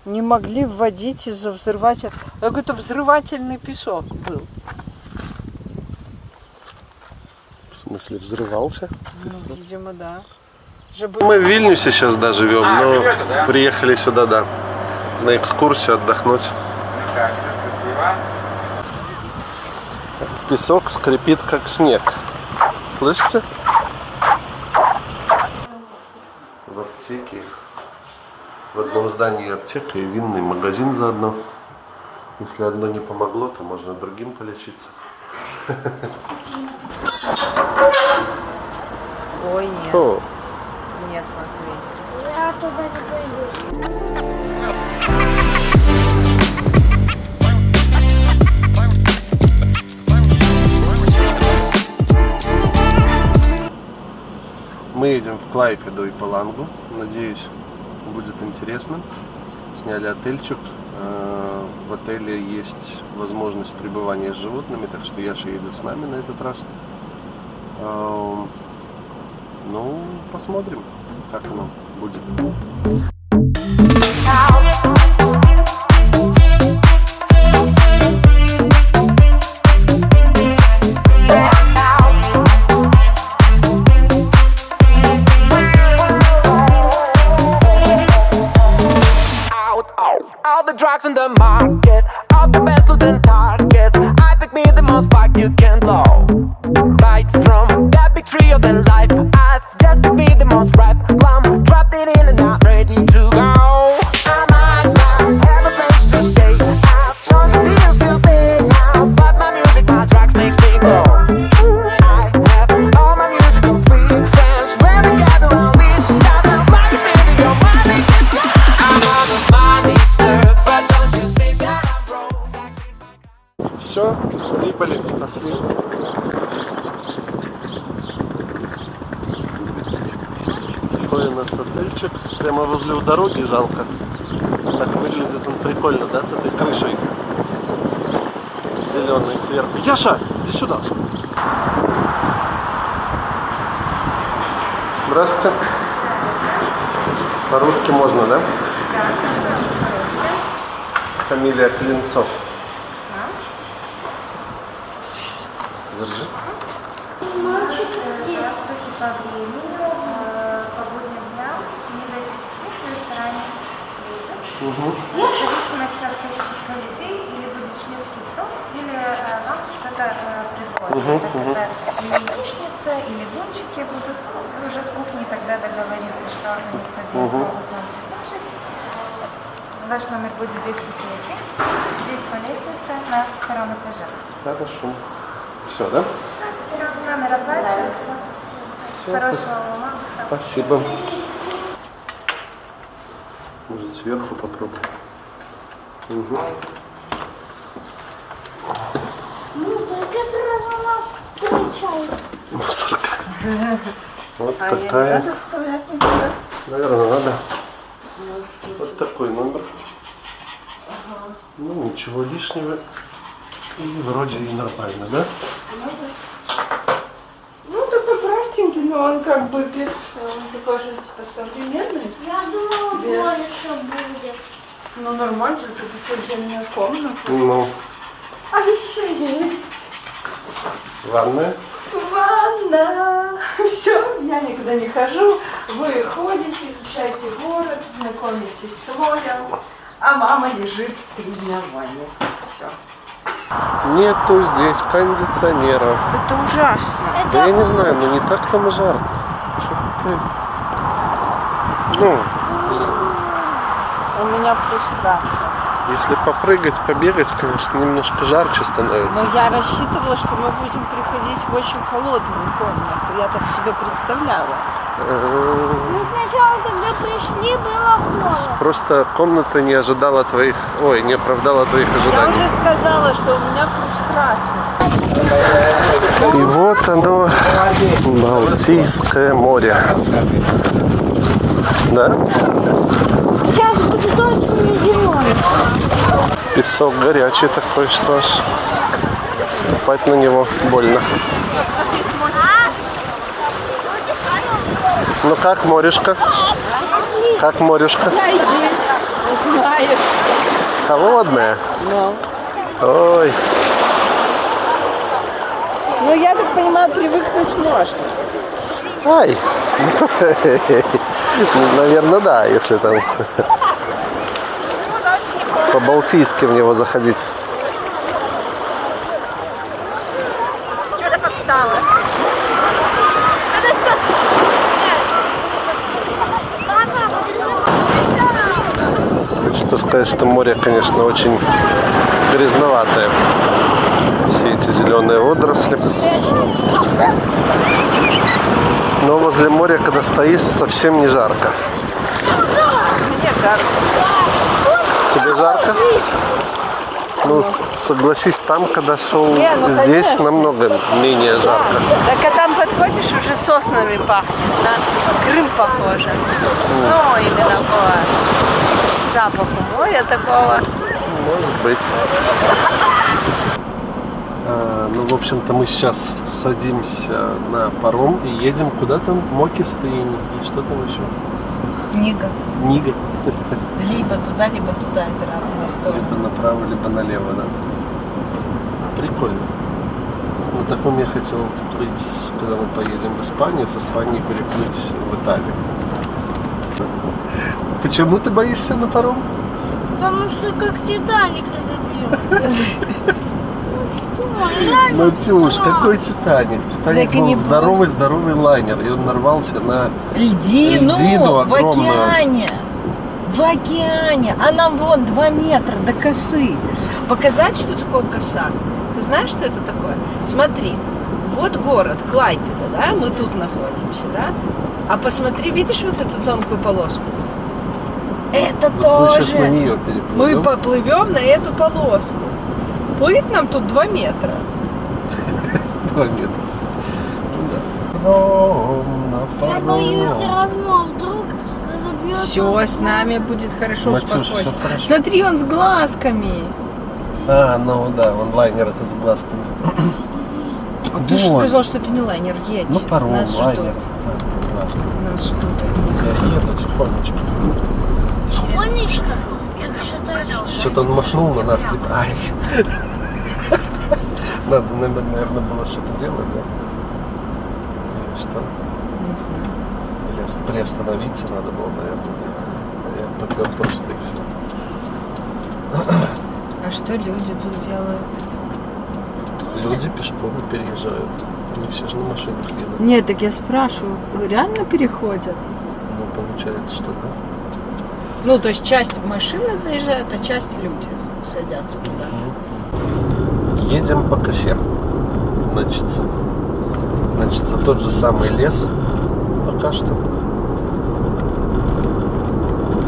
не могли вводить из-за взрывателя. Это взрывательный песок был. В смысле, взрывался? Ну, видимо, да. Мы в Вильнюсе сейчас, да, живем, но приехали сюда, да, на экскурсию отдохнуть. Песок скрипит, как снег. Слышите? В аптеке, в одном здании аптека и винный магазин заодно. Если одно не помогло, то можно другим полечиться. Ой, нет. Фу. Нет, Матвей. Я туда не пойду. Мы едем в Клайпеду и Палангу. Надеюсь, будет интересно. Сняли отельчик. В отеле есть возможность пребывания с животными, так что Яша едет с нами на этот раз. Ну, посмотрим, как оно будет. All the drugs in the market, all the best looks and targets. I pick me the most spark you can blow. Bites from that big tree of the life. I just pick me the most ripe plum. Dropped it in and not ready to go. I might not have a place to stay. I've chosen bills to pay now, but my music, my drugs makes me glow. I have all my musical freak friends when they gather around me. Start to rock it into your money. I'm on the money, sir, but don't you think that I'm broke? Sexy's my Все, прибыли, пошли. Такой у нас отельчик. Прямо возле у дороги, жалко. Так выглядит он прикольно, да, с этой крышей зеленой сверху. Яша, иди сюда. Здравствуйте. По-русски можно, да? Фамилия Клинцов. Держи. Завтраки по времени, по будним дням, с 7 до 10 в ресторане «Ветер». В зависимости от количества людей, или будет шведский стол, или вам что-то предложат. Или яичница, или блинчики будут. Вы уже с кухней тогда договоритесь, что они могут нам предложить. Ваш номер будет 203. Здесь по лестнице на 2-м этаже. Хорошо. Все, да? Все, номер оплачивается. Хорошего вам отдыха. Спасибо. Может, сверху попробуем. Угу. Ну, только сразу нас встречают. Мусорка. Вот А не такая. надо вставлять никуда? Наверное, надо. Вот такой номер. Ну, ничего лишнего. И вроде и нормально, да? Ну, такой простенький, но он как бы без... Он такой же типа современный. Я думала, Без- больше будет. Ну, нормально, это такая отдельная комната. Ну, А еще есть ванная. ванна. Все, я никуда не хожу. Вы ходите, изучаете город, знакомитесь с морем. А мама лежит 3 дня в ванне. Все. Нету здесь кондиционеров. Это ужасно. Да я не знаю, но не так там и жарко. Что ты? Ну, У меня фрустрация. если попрыгать, побегать, конечно, немножко жарче становится. Но я рассчитывала, что мы будем приходить в очень холодную комнату. Я так себе представляла. Мы сначала, когда пришли, было холодно. Просто комната не ожидала твоих... Ой, не оправдала твоих Я ожиданий. уже сказала, что у меня фрустрация. И вот оно, Балтийское море. Да? Сейчас будет очень зеленый. Песок горячий такой, что аж ступать на него больно. Ну как, морюшка? Как морюшка? Знаю. понимаешь? Холодная? Ну. Ой. Ну, я так понимаю, привыкнуть можно. Ай. Наверное, да, если там по-балтийски в него заходить. Что-то подстава. Хочется сказать, что море, конечно, очень грязноватое. Все эти зеленые водоросли. Но возле моря, когда стоишь, совсем не жарко. Мне жарко. Тебе жарко? Ну, согласись, там, когда шел, Не, ну, здесь конечно. намного менее жарко. Так а там подходишь, уже соснами пахнет. На Крым похоже. Ну, именно по запаху моря такого. Может быть. Ну, в общем-то, мы сейчас садимся на паром и едем куда там? Мокистыни. И что там еще? Книга. Нига. Либо туда, это разные истории. Либо направо, либо налево, да. Прикольно. На таком я хотел плыть, когда мы поедем в Испанию, с Испании переплыть в Италию. Почему ты боишься на паром? Потому что как Титаник разобьется. Ну, Тюш, какой Титаник? Титаник Так и не был здоровый лайнер, и он нарвался на Льдину в огромную. океане. В океане. А нам вон 2 метра до косы. Показать, что такое коса? Ты знаешь, что это такое? Смотри, вот город Клайпеда, да? Мы тут находимся, да? А посмотри, видишь вот эту тонкую полоску? Это Вот мы тоже. сейчас на нее переплывем. Мы поплывем на эту полоску. Плыть нам тут 2 метра. 2 метра. Ну да. Я боюсь все равно, вдруг разобьется. Все с нами будет хорошо, Матюш, успокойся. всё хорошо. Смотри, он с глазками. Ну да, он лайнер этот с глазками. А ты же Вот. сказал, что это не лайнер, едь. Ну, паром, Нас лайнер. ждут. Да, важно. Нас ждут. Я еду тихонечко. Тихонечко. Я считаю, что... Что-то он махнул на нас, типа, ай. Надо, наверное, было что-то делать, да? Или что? Не знаю. Или приостановиться надо было, наверное. Я попёр просто и все. А что люди тут делают? Люди пешком переезжают. Не все же на машинах едут. Нет, так я спрашиваю, реально переходят? Ну, получается, что да. Ну, то есть часть машины заезжает, а часть люди садятся туда. Едем по косе. Значится, тот же самый лес пока что.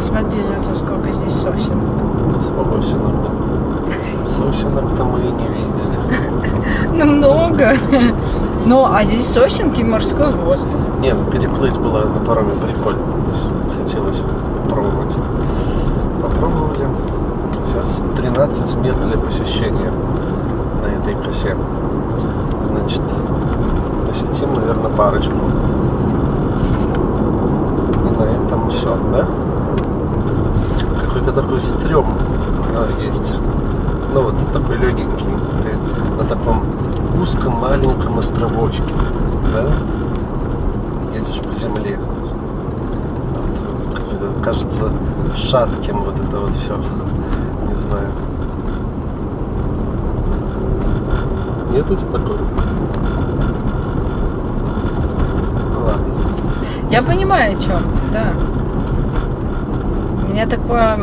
Смотри, зато сколько здесь сосен. Сосенок-то мы и не видели. Ну, много. Ну, а здесь сосенки, морской воздух. Не, ну переплыть было на пароме прикольно. Хотелось попробовать. Попробовали. Сейчас 13 мест для посещения на этой косе. Значит, посетим, наверное, парочку. И на этом все, да? Какой-то такой стрём есть. Ну вот такой легенький. Ты на таком узком маленьком островочке, да? Едешь по земле. Вот, какой-то, кажется, шатким вот это вот все. Не знаю. Нет у тебя такого? Ну ладно. Я понимаю, о чем, да. У меня такое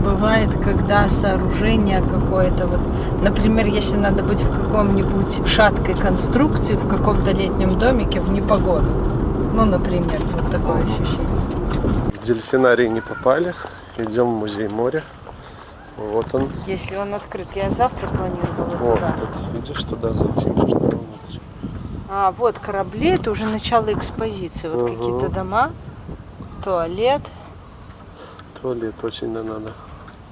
бывает, когда сооружение какое-то, вот, например, если надо быть в каком-нибудь шаткой конструкции, в каком-то летнем домике в непогоду. Ну, например, вот такое ощущение. В дельфинарий не попали. Идем в музей моря. Вот он. Если он открыт, я завтра планировала Вот, туда. тут, видишь, туда зайти можно. внутрь. А, вот корабли, это уже начало экспозиции. Вот Ага. какие-то дома, туалет. Туалет очень надо.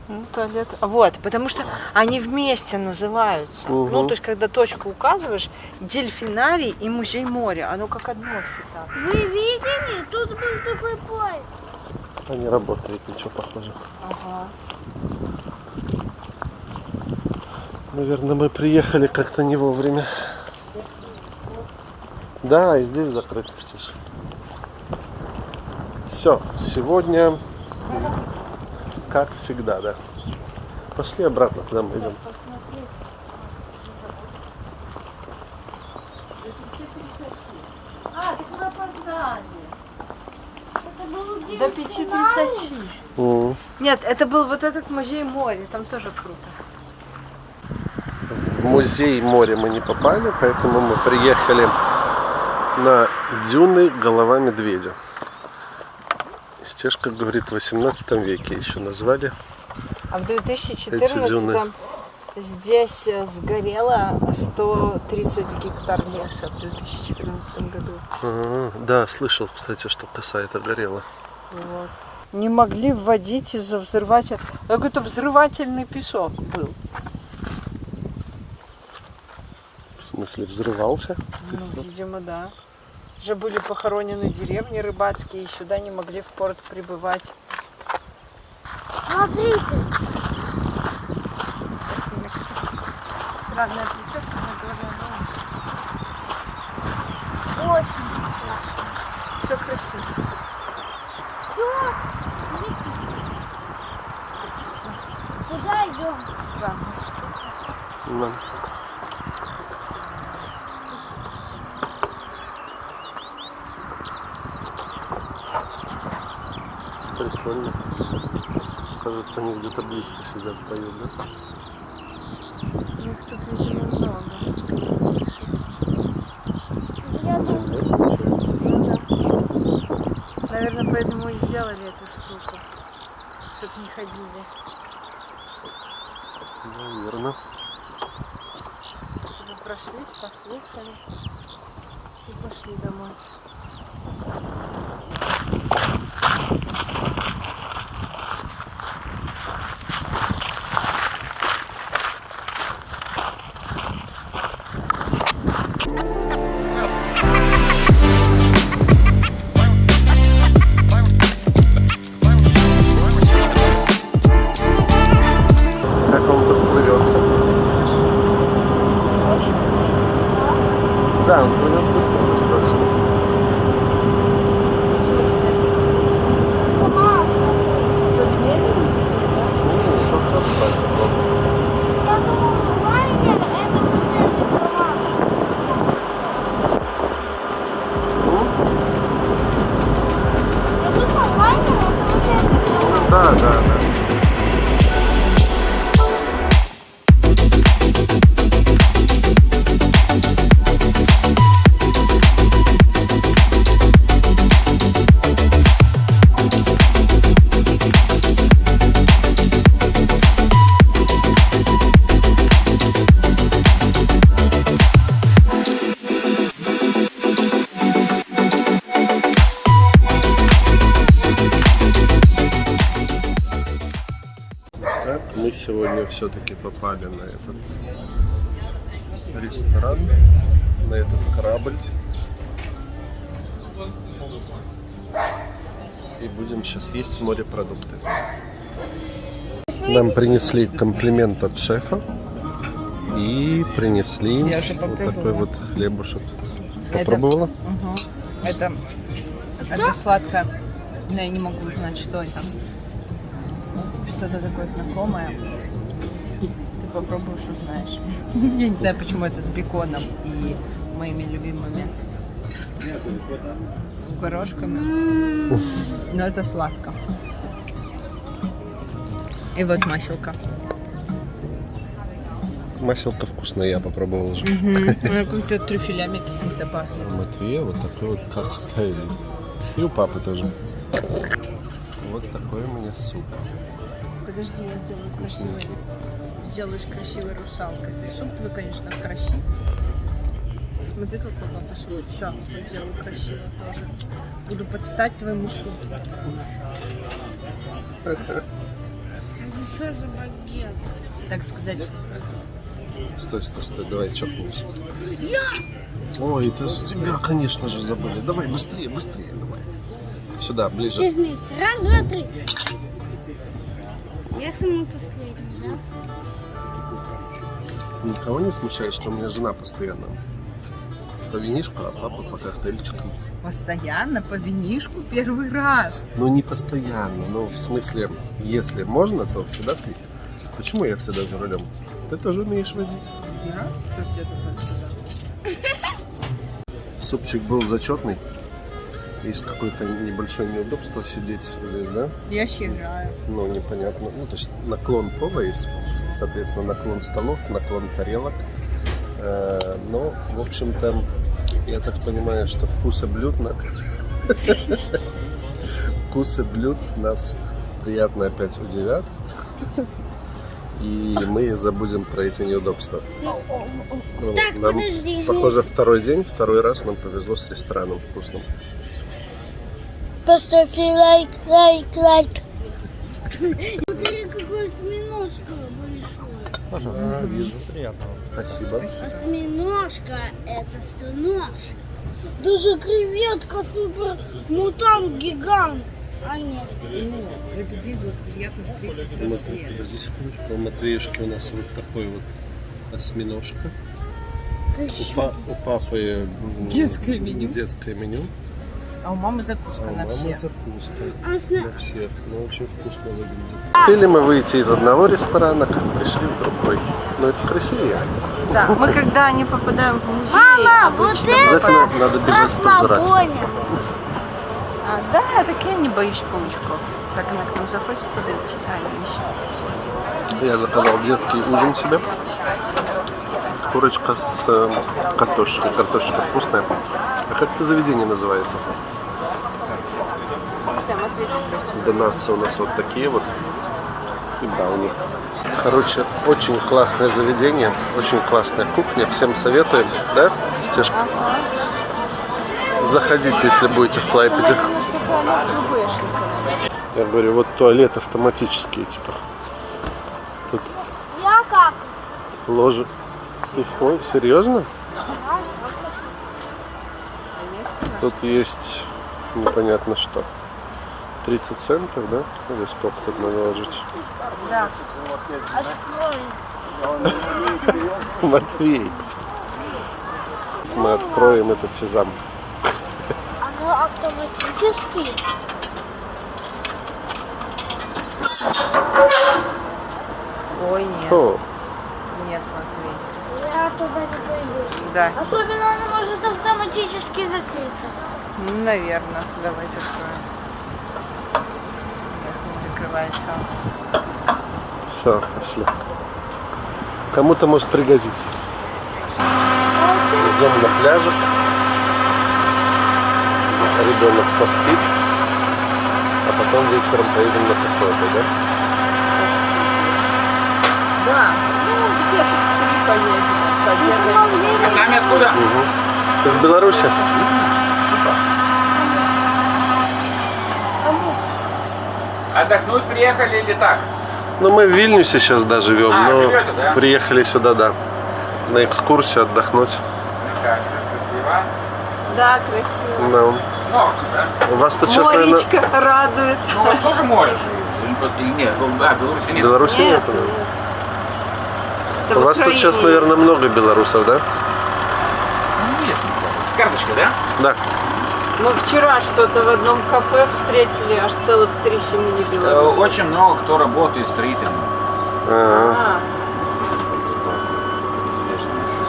Ну, туалет. Вот, потому что они вместе называются. Мгм. Ну, то есть, когда точку указываешь, дельфинарий и музей моря, оно как одно считается. Вы видели? Тут был такой поезд. А не работает ничего, похоже. Ага. Наверное, мы приехали как-то не вовремя. Да, и здесь закрыто все. Все, сегодня, как всегда, да. Пошли обратно, куда мы идем. А, так мы опоздали. Это было До 5:30. Нет, это был вот этот музей моря, там тоже круто. В музей моря мы не попали, поэтому мы приехали на дюны голова медведя. Стежка, говорит, в 18 веке еще назвали. А в Эти 2014 здесь сгорело 130 гектар леса в 2014 году. Да, слышал, кстати, что коса это горела. Вот. Не могли вводить из-за взрывателя. Какой-то взрывательный песок был. В смысле, взрывался? Ну, видимо, да. Уже были похоронены деревни рыбацкие, и сюда не могли в порт прибывать. Смотрите. Странная прическа, но говоря, Очень. все красиво. Все. Куда идем? Странно, что. Да. Прикольно. Кажется, они где-то близко сидят, поют, да? Их тут, видимо, много. Я думаю, Наверное, поэтому и сделали эту штуку. Чтоб не ходили. Наверное. Чтобы прошлись, послушали и пошли домой. Как он тут плывется? Да, он плывет быстро достаточно. В смысле? сама. Тут медленно? Ну, что хорошо. Я думаю, лайнер это вот это голова. Я думаю, лайнер это вот это голова. Да, да, да. Так, мы сегодня все-таки попали на этот ресторан, на этот корабль. И будем сейчас есть морепродукты. Нам принесли комплимент от шефа и принесли Я уже вот попробовала. такой вот хлебушек. Попробовала? Угу. Это сладкое. Но я не могу узнать, что это. Что-то такое знакомое. Ты попробуешь, узнаешь. Я не знаю, почему это с беконом и моими любимыми горошками. Но это сладко. И вот маселка. Маселка вкусная, я попробовал уже. Она как-то трюфелями какими-то пахнет. У Матвея вот такой вот коктейль. И у папы тоже. Вот такой у меня суп. Подожди, я сделаю красивый. Сделаю красивой русалкой. Суп твой, конечно, красив. Смотри, какой папа суп. Все, сделаю красиво тоже. Буду подстать твоему супу. Что за багет? Так сказать. Стой, давай чокнемся. Ой, это с тебя, конечно же, забыли. Давай, быстрее, давай. Сюда, ближе. Все вместе. Раз, два, три. Я самый последний, да? Никого не смущает, что у меня жена постоянно по винишку, а папа по коктейльчикам. Постоянно по винишку первый раз. Ну не постоянно, ну в смысле, если можно, то всегда ты. Почему я всегда за рулем? Ты тоже умеешь водить. Я? Кто тебе такое сказал? Супчик был зачетный. Есть какое-то небольшое неудобство сидеть здесь, да? Я считаю. Ну, непонятно. Ну, то есть наклон пола есть, соответственно, наклон столов, наклон тарелок. Но, в общем-то, я так понимаю, что вкусы блюд нас приятно опять удивят. И мы забудем про эти неудобства. Ну, Так, нам, подожди. похоже, второй день, второй раз нам повезло с рестораном вкусным. Поставьте лайк, лайк, лайк. Смотри, какой осьминожка большой. Пожалуйста, вижу. Приятного. Спасибо. Осьминожка — это что нож. Даже креветка супер мутант гигант. А нет. В этот день было приятно встретить Вот, рассвет. подожди секундочку. У Матвеюшки у нас вот такой вот осьминожка. У папы Детское меню. Детское меню. А у мамы закуска А у на мамы всех. закуска А на всех. Ну, очень вкусно выглядит. Успели мы выйти из одного ресторана, как пришли в другой. Но это красивее. Да, мы когда не попадаем в музей, Мама, вот обычно это Обязательно надо бежать пожрать. расслабоня. Да, так я не боюсь паучков. Так она к нам заходит подойти. Они еще. Я заказал детский ужин себе. Курочка с картошкой. Картошечка вкусная. А как это заведение называется? Всем ответить. Донатсы у нас вот такие вот. И брауни. Короче, очень классное заведение. Очень классная кухня. Всем советуем. Да, Стежка? Заходите, если будете в Клайпеде. Я говорю, вот туалет автоматические, типа. Тут Я как? ложи. Ой, серьезно? Тут есть непонятно что. 30 центов, да? Или сколько тут надо ложить? Да. Матвей. Сейчас мы откроем этот сезам. Оно автоматически. Ой, нет. Фу. Нет, Матвей. Я туда не пойду. Да. Особенно оно может автоматически закрыться. Ну, наверное. Давай закроем. Нет, не закрывается. Все, пошли. Кому-то может пригодиться. Идем на пляжик. Ребенок поспит. А потом вечером поедем на кафе, да? Да. Ну, где-то в 3 поедем. А сами откуда? Угу. Из Беларуси? Отдохнуть приехали или так? Ну, мы в Вильнюсе сейчас, да, живем, А, но живете, да? приехали сюда, да, на экскурсию отдохнуть. Как, красиво. Да, красиво. Да. Много, да? У вас тут сейчас, наверное, Моречко радует. Ну, у вас тоже море же? Или нет, Беларуси в нет. Беларуси Нет, нету, да? нет. Это У в вас тут Украине сейчас, есть. наверное, много белорусов, да? Ну, есть неплохо. С карточкой, да? Да. Мы вчера что-то в одном кафе встретили аж целых 3 семьи белорусов. Очень много кто работает строителем. Ага. А.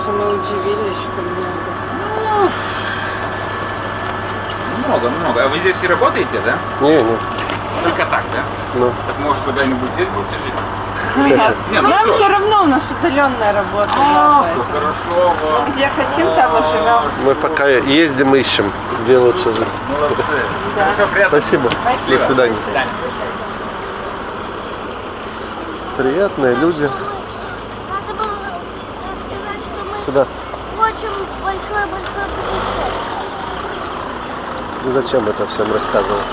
Что мы удивились, что много. Много. А вы здесь и работаете, да? Не, не. Только так, да? Ну, Так может куда-нибудь здесь будете жить? Нет, Не, ну нам что? все равно, у нас удаленная работа. А, да, ну поэтому. хорошо. Мы где хотим, там и живем. мы пока ездим, ищем, где лучше жить. Молодцы. Да. Хорошо, приятно. Спасибо. Спасибо. До свидания. До свидания. Приятные люди. Надо было рассказать, что мы Сюда. очень большое-большое путешествие. И зачем это всем рассказывать?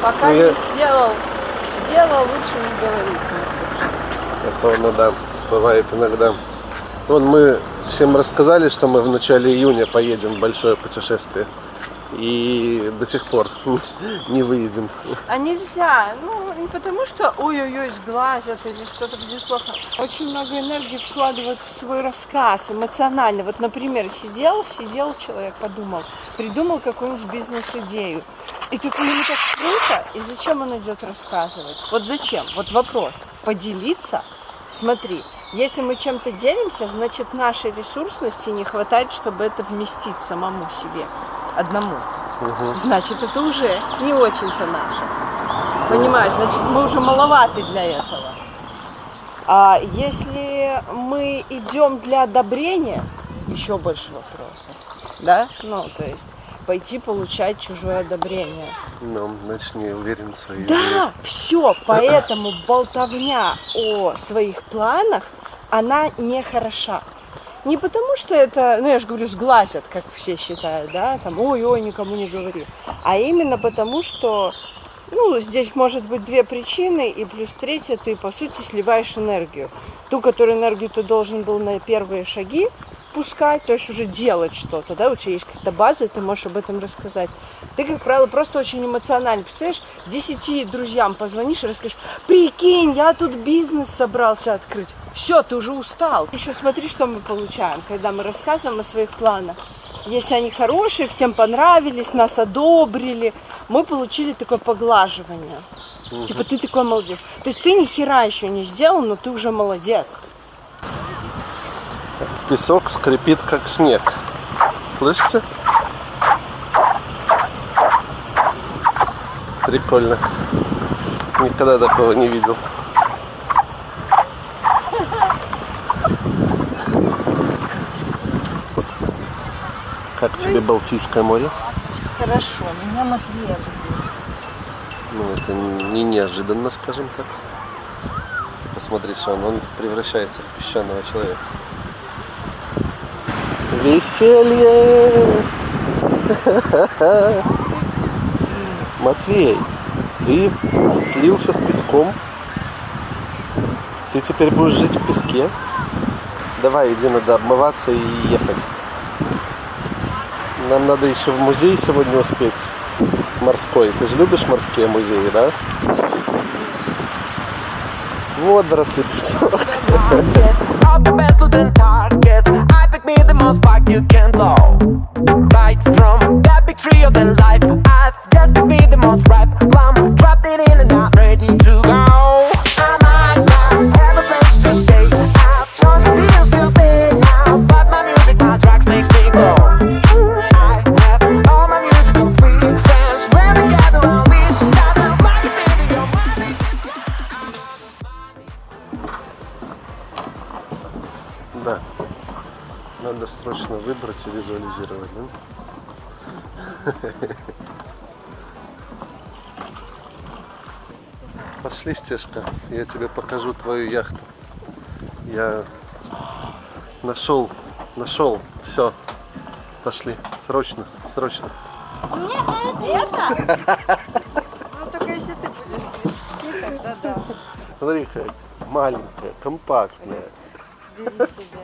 Пока Ну, я- не сделал дело, лучше не говорить. Это, ну да, бывает иногда. Вон мы всем рассказали, что мы в начале июня поедем в большое путешествие. и до сих пор не выедем. А нельзя, ну не потому что ой-ой-ой сглазят или что-то будет плохо. Очень много энергии вкладывают в свой рассказ, эмоционально. Вот, например, сидел человек, придумал какую-нибудь бизнес-идею. И тут ему так круто, и зачем он идет рассказывать? Вот зачем? Вот вопрос. Поделиться? Смотри, если мы чем-то делимся, значит нашей ресурсности не хватает, чтобы это вместить самому себе, одному. Значит, это уже не очень-то наше. Понимаешь, значит, мы уже маловаты для этого. А если мы идем для одобрения, еще больше вопросов. Да? Ну, то есть пойти получать чужое одобрение. Ну, значит, не уверен в своей Да, идее. все, поэтому болтовня о своих планах, она не хороша. Не потому, что это, ну я же говорю, сглазят, как все считают, да, там, ой-ой, никому не говори. А именно потому, что, ну, здесь может быть две причины, и плюс третья, ты, по сути, сливаешь энергию. Ту, которую энергию ты должен был на первые шаги пускать, то есть уже делать что-то, да, у тебя есть какая-то база, и ты можешь об этом рассказать. Ты, как правило, просто очень эмоционально, представляешь, 10 друзьям позвонишь и расскажешь, прикинь, я тут бизнес собрался открыть. Все, ты уже устал. Еще смотри, что мы получаем, когда мы рассказываем о своих планах. Если они хорошие, всем понравились, нас одобрили, мы получили такое поглаживание. Типа ты такой молодец. То есть ты ни хера еще не сделал, но ты уже молодец. Песок скрипит, как снег. Слышите? Прикольно. Никогда такого не видел. Как тебе Балтийское море? Хорошо, меня Матвей любит. Ну, это не неожиданно, скажем так. Посмотри, что он превращается в песчаного человека. Веселье! Матвей, ты слился с песком. Ты теперь будешь жить в песке. Давай, иди, надо обмываться и ехать. Нам надо еще в музей сегодня успеть. Морской. Ты же любишь морские музеи, да? Водоросли, песок. Of the best looks and targets, I pick me the most spark you can blow. Right from that big tree of the life, I just pick me the most ripe plum. Dropped it in and I'm ready to go. I might not have a place to stay. I've chosen bills to pay now, but my music, my tracks makes me glow. I have all my musical freaks friends when we gather and we start to rock it into your body. Да. Надо срочно выбрать и визуализировать, да? Пошли, Стежка, я тебе покажу твою яхту. Я нашел, все. Пошли, срочно. Это? Ну только если ты будешь вести, тогда да. Смотри, как маленькая, компактная. Бери себе.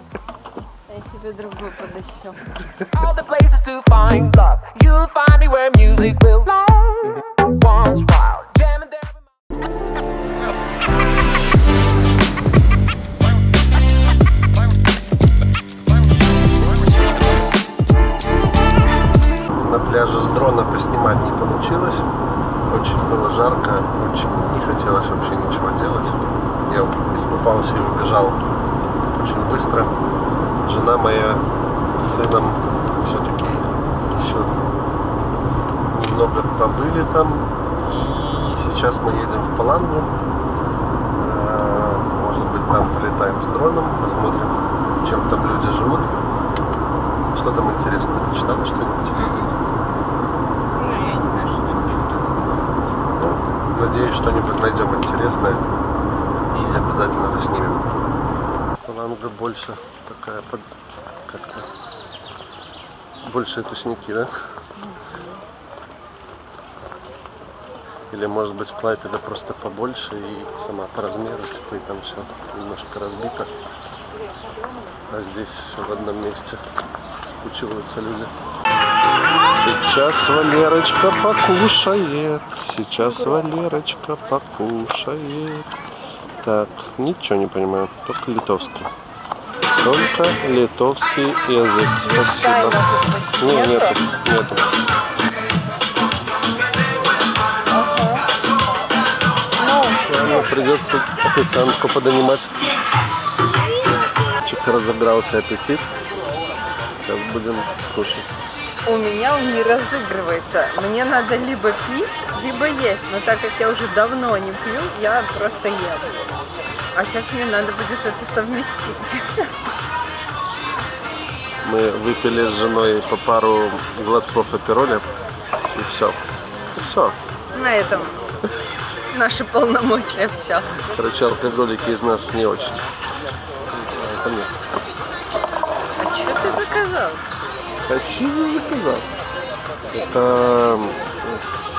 Я себе другую подыщу. All the places to find love. You'll find me where music will flow. Once while jamming there. На пляже с дрона поснимать не получилось. Очень было жарко, очень не хотелось вообще ничего делать. Я искупался и убежал очень быстро. Жена моя с сыном все-таки еще немного побыли там. И сейчас мы едем в Палангу. Может быть, там полетаем с дроном, посмотрим, чем там люди живут. Что там интересного? Ты читала что-нибудь? Ну, я не знаю, что там что-то. Ну, надеюсь, что-нибудь найдем интересное и обязательно заснимем. Паланга больше такая как-то больше тушники, да? Или может быть Клайпеда просто побольше и сама по размеру, типа, и там все немножко разбито. А здесь все в одном месте скучиваются люди. Сейчас Валерочка покушает. Сейчас Валерочка покушает. Так, ничего не понимаю, только литовский. Только литовский язык. Спасибо. Не, нету. Ладно, придется официантку поднимать. Чуть разыгрался аппетит. Сейчас будем кушать. У меня он не разыгрывается. Мне надо либо пить, либо есть. Но так как я уже давно не пью, я просто ем. А сейчас мне надо будет это совместить. Мы выпили с женой по пару глотков апероля. И все. И все. На этом наши полномочия все. Короче, алкоголики из нас не очень. Это нет. А что ты заказал? А что ты заказал? Это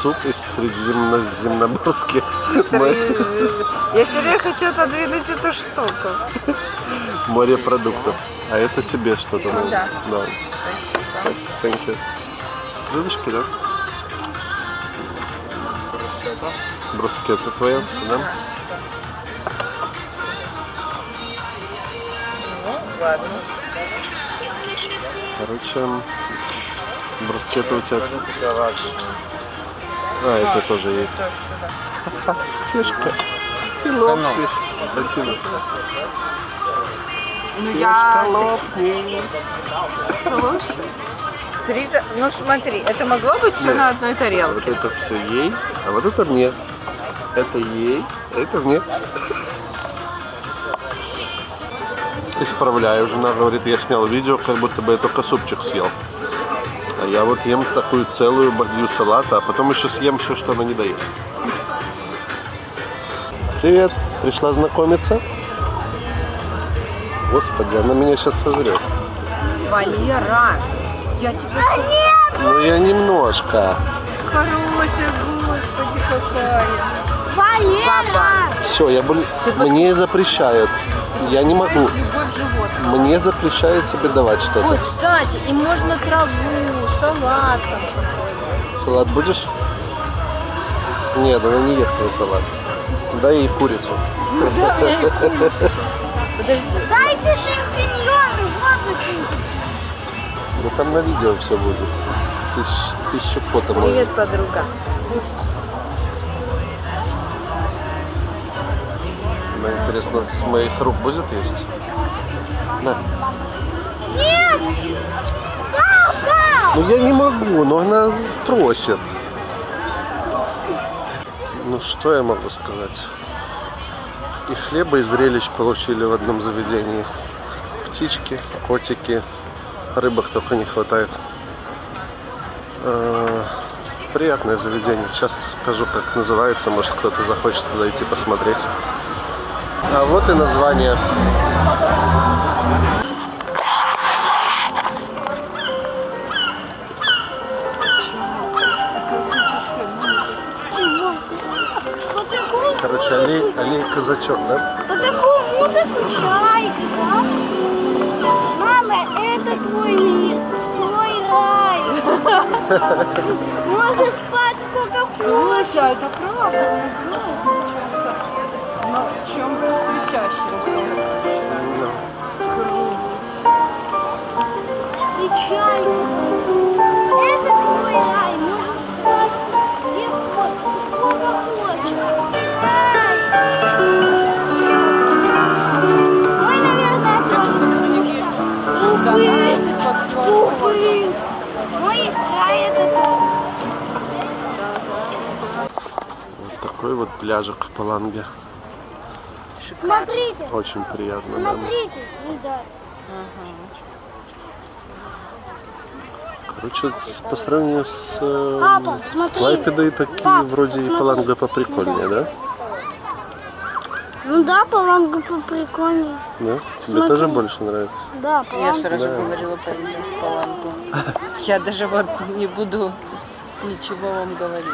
суп из средиземноморских. Я все время хочу отодвинуть эту штуку. Морепродуктов. А это тебе что-то? Да. Да. Спасибо. Крылышки, да? Брускетта твоя, да? Ну, ладно. Короче, брускетта у тебя. А, это тоже ей. Стежка. Ты лопнешь. Спасибо. Стежка лопнет. Слушай. Ну смотри, это могло быть все Нет. на одной Вот тарелке. это все ей, а вот это мне. Это ей, а это мне. Исправляю, жена говорит, я снял видео, как будто бы я только супчик съел. А я вот ем такую целую бадью салата, а потом еще съем все, что она не доест. Привет, пришла знакомиться? Господи, она меня сейчас сожрет. Валера, я тебе... Ну я немножко. Хорошая, господи, какая. Валера! Все, мне запрещают. Я не могу. Любовь животных. Мне запрещают тебе давать что-то. Ой, кстати, и можно траву, салат там. Салат будешь? Нет, она не ест твой салат. Дай ей курицу. Подожди. Дайте шампиньоны, вот такие. Ну там на видео все будет. Тысячу фото можно. Привет, подруга. Ну, интересно, с моих рук будет есть? На. Нет! Папа! Ну я не могу, но она просит. Ну что я могу сказать? И хлеба, и зрелищ получили в одном заведении. Птички, котики, рыбок только не хватает. Приятное заведение. Сейчас скажу, как называется. Может, кто-то захочет зайти посмотреть. А вот и название. Вот такую, Короче, аллей казачок, да? вот такую музыку чайка, да? Мама, это твой мир, твой рай. Можешь спать сколько хочешь. Слушай, это правда. Но в чем-то светящемся. И чайка. Это твой рай. Можешь спать где хочешь, сколько хочешь. Рай. Мой, наверное, Увы. Мой рай это Вот такой вот пляжик в Паланге. Смотрите, Очень приятно, да. смотрите. Да. Короче, по сравнению с Папа, смотри. Клайпедой, такие Пап, вроде и посмотри. Паланга поприкольнее, да? Ну да, Паланга поприкольнее. Да? Тебе Смотри. тоже больше нравится? Да, Я Паланга. сразу Да. говорила, поедем в Палангу. Я даже вот не буду ничего вам говорить.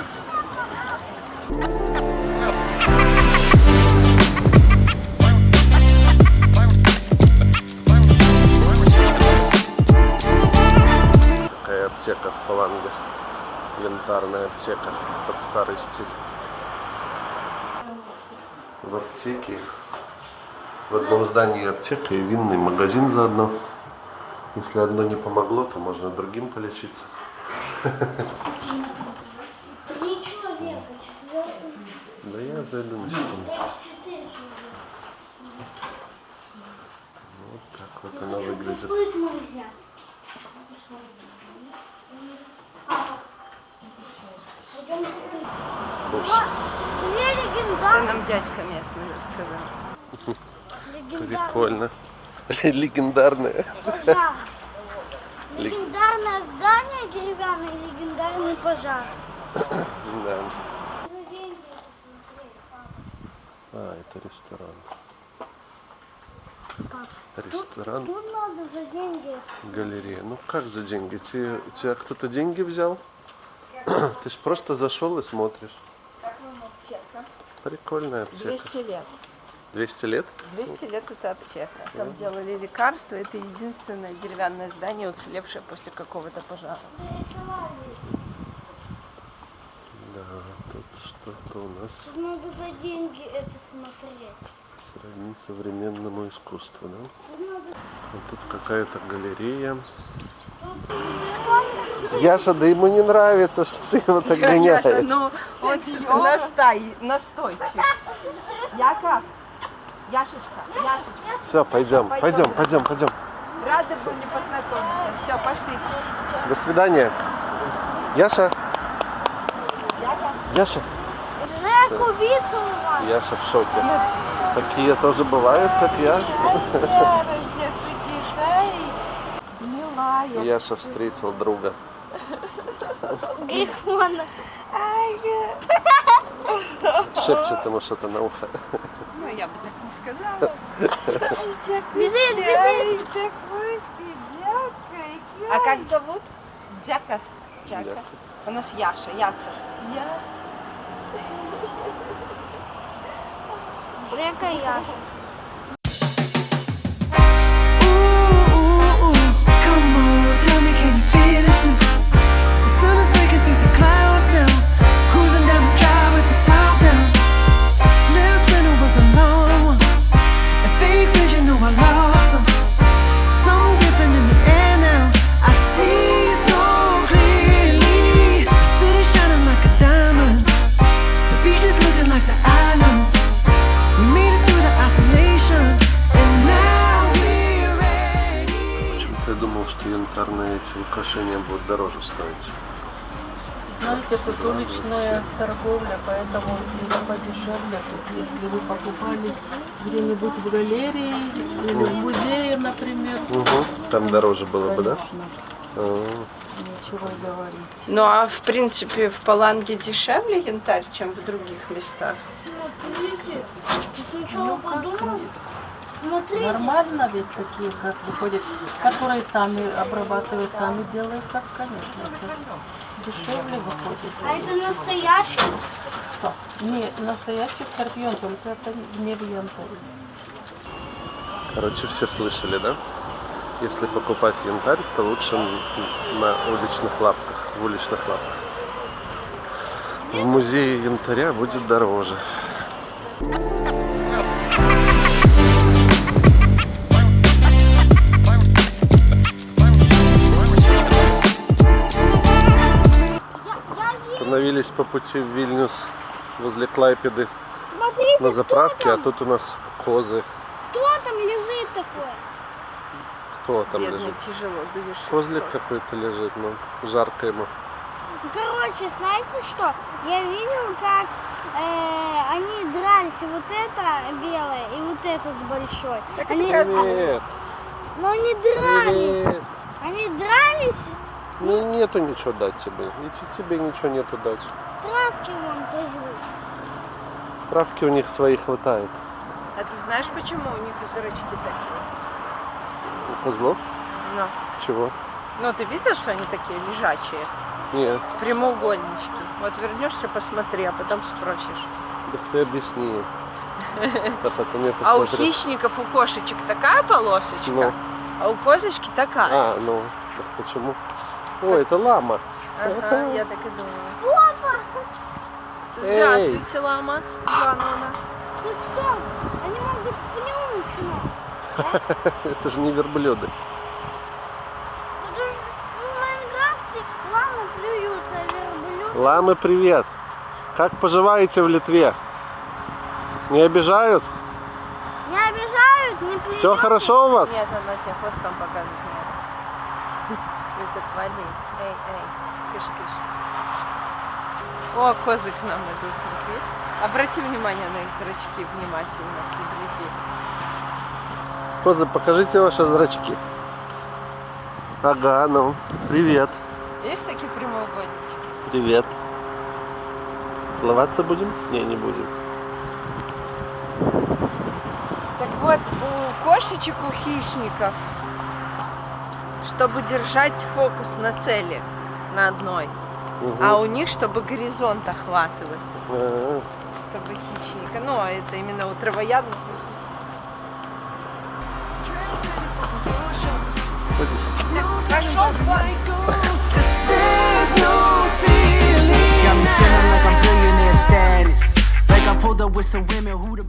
Паланге. Янтарная аптека под старый стиль. В аптеке, в одном здании аптека и винный магазин заодно. Если одно не помогло, то можно другим полечиться. 3 человека, 4. Да я зайду на секунду. 4 человека. Вот так вот она выглядит. Будет мы взять. Пойдем купить. Две Это легендарные. нам дядька местный рассказал. Прикольно. Легендарная. Пожар. Легендарное здание деревянное и легендарный пожар. Да. А, это ресторан. Ресторан, Тут надо за деньги. галерея. Ну как за деньги? Тебя кто-то деньги взял? Ты ж просто зашел и смотришь. Прикольная аптека. 200 лет. 200 лет? 200 лет это аптека. Там делали лекарства. Это единственное деревянное здание, уцелевшее после какого-то пожара. Да, тут что-то у нас Тут надо за деньги это смотреть. сродни современному искусству, да? Тут надо... Вот тут какая-то галерея. Яша, да ему не нравится, что ты его так гоняешь. Яша, ну вот настойчив. Яков, Яшечка. Все, пойдем. Рады были познакомиться. Все, пошли. До свидания. Яша. Яша. Реку Вицу у вас. Яша в шоке. Такие тоже бывают, как я. Милая. Яша встретил друга. Грифона. Шепчет ему что-то на ухо. Ну, я бы так не сказала. Бежит. А как зовут? Джакас. У нас Яша, Яцек. Река Яша. Come on, tell me, can you feel it too? The sun is breaking through the clouds now, cruising down the drive with the top down. Last winter was a long one, a fake vision, no, I lost some. Something different in the air now, I see so clearly. The city shining like a diamond, the beaches looking like the islands. We made it through the isolation, and now we're ready. Почему-то я думал, что янтарные эти украшения будут дороже стоить. Знаете, тут уличная торговля, поэтому не подешевле. Тут, если вы покупали где-нибудь в галерее или в музее, например, Угу. Там дороже было бы, да? конечно, А, нечего и говорить. Ну а в принципе в Паланге дешевле янтарь, чем в других местах. Сначала подумал. Смотри. Нормально ведь такие, как выходят, которые сами обрабатывают, сами делают, так, конечно, это дешевле выходит. А это настоящий? Что? Не, настоящий скорпион, только это не в янтаре. короче, все слышали, да? Если покупать янтарь, то лучше на уличных лавках, в уличных лавках. В музее янтаря будет дороже. Остановились по пути в Вильнюс возле Клайпеды Смотрите, на заправке, а тут у нас козы. кто там лежит такой? Кто там Бедный, лежит? тяжело дышит. Козлик какой-то лежит, ну, жарко ему. Короче, знаете что? Я видел, как они дрались, и вот это белое, и вот этот большой. Они, Нет, но они дрались. привет. Они дрались, Ну, нету ничего дать тебе. И тебе ничего нету дать. травки вон козлы. Травки у них своих хватает. А ты знаешь, почему у них зрачки такие? У козлов? Ну. Чего? Ну, ты видел, что они такие лежачие? Нет. Прямоугольнички. Вот вернешься, посмотри, а потом спросишь. Да ты объясни. Да потом я А у посмотрю. хищников, у кошечек такая полосочка, Ну. а у козочки такая. А, ну, так почему? Ой, это лама. Ага, я так и думала. Здравствуйте, лама Ивановна. Тут что? Они могут плюнуть, но. Это же не верблюды. В Майнкрафте ламы плюются, а верблюд. Ламы, привет. Как поживаете в Литве? Не обижают? Не обижают, не плюют. Все хорошо у вас? Нет, она тебе хвостом показывает, нет. Это твари. Эй, кыш-кыш. О, козы к нам идут, смотри. Обрати внимание на их зрачки, внимательно, приблизи. Козы, покажите ваши зрачки. Ага, ну, привет. Видишь такие прямоугольнички? Привет. Целоваться будем? Не будем. Так вот, у кошечек, у хищников, чтобы держать фокус на цели, на одной, а у них, чтобы горизонт охватывать, чтобы хищника, ну, это именно у травоядных. Пошел вон! There's no ceiling. Got me feeling like I'm billionaire status. Like I pulled up with some women who the